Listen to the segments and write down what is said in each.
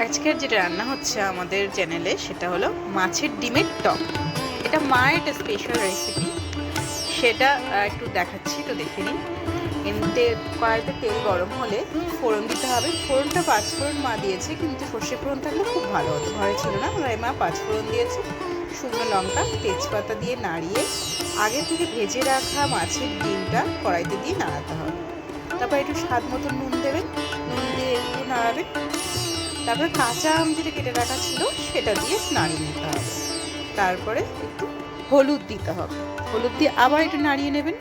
আজকের যেটা রান্না হচ্ছে আমাদের চ্যানেলে সেটা হলো মাছের ডিমের টক। এটা মায়ের একটা স্পেশাল রেসিপি, সেটা একটু দেখাচ্ছি, তো দেখে নিন। এমনিতে কড়াইতে তেল গরম হলে ফোড়ন দিতে হবে। ফোড়নটা 5 ফোড়ন মা দিয়েছে, কিন্তু সর্ষে ফোড়ন থাকলে খুব ভালো হতো, ঘরে ছিল না, তাই মা 5 ফোড়ন দিয়েছে। শুকনো লঙ্কা, তেজপাতা দিয়ে নাড়িয়ে আগে থেকে ভেজে রাখা মাছের ডিমটা কড়াইতে দিয়ে নাড়াতে হবে। তারপর একটু স্বাদ মতো নুন দেবেন, নুন দিয়ে একটু নাড়াবেন। তারপরে কাঁচা আম যেটা কেটে রাখা ছিল সেটা দিয়ে নাড়িয়ে নিতে হবে। তারপরে একটু হলুদ দিতে হবে, হলুদ দিয়ে আবার একটু নাড়িয়ে নেবেন।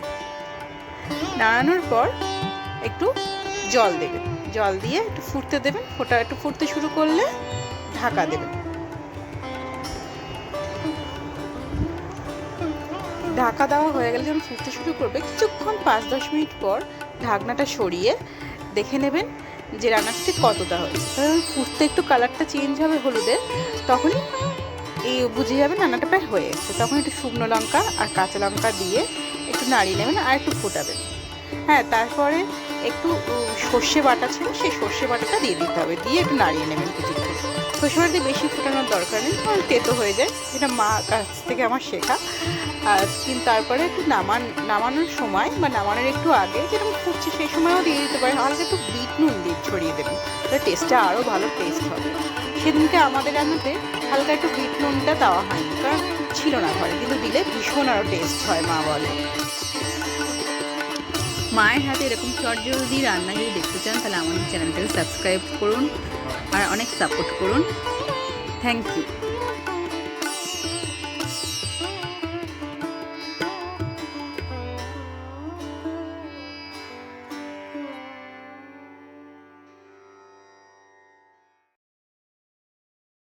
নাড়ানোর পর একটু জল দেবেন, জল দিয়ে একটু ফুটতে দেবেন। ওটা একটু ফুটতে শুরু করলে ঢাকা দেবেন। ঢাকা দেওয়া হয়ে গেলে যখন ফুটতে শুরু করবে, কিছুক্ষণ 5-10 মিনিট পর ঢাকনাটা সরিয়ে দেখে নেবেন যে রান্নাটা ঠিক কতটা হয়েছে। কারণ ফুটতে একটু কালারটা চেঞ্জ হবে হলুদের, তখনই এই বুঝে যাবেন রান্নাটা প্রায় হয়ে এসছে। তখন একটু শুকনো লঙ্কা আর কাঁচা লঙ্কা দিয়ে একটু নাড়িয়ে নেবেন আর একটু ফোটাবেন। হ্যাঁ, তারপরে একটু সর্ষে বাটা ছিল, সেই সর্ষে বাটাটা দিয়ে দিতে হবে, দিয়ে একটু নাড়িয়ে নেবেন কিছুক্ষণ। সর্ষে বাটা দিয়ে বেশি ফোটানোর দরকার নেই, কারণ তেতো হয়ে যায়, এটা মা কাছ থেকে আমার শেখা। আর কিন্তু তারপরে একটু নামানোর সময় বা নামানোর একটু আগে যেরকম ফুটছে সেই সময়ও দিয়ে দিতে পারেন, হালকা একটু বিট নুন দিয়ে ছড়িয়ে দেবেন, তাহলে টেস্টটা আরও ভালো টেস্ট হবে। সেদিনকে আমাদের রান্নাতে হালকা একটু বিট নুনটা দেওয়া হয়নি, কারণ ছিল না ঘরে, কিন্তু দিলে ভীষণ আরও টেস্ট হয় মা বলে। মায়ের হাতে এরকম চটজলদি রান্না যদি দেখতে চান, তাহলে আমাদের চ্যানেলটাকে সাবস্ক্রাইব করুন আর অনেক সাপোর্ট করুন। Thank you.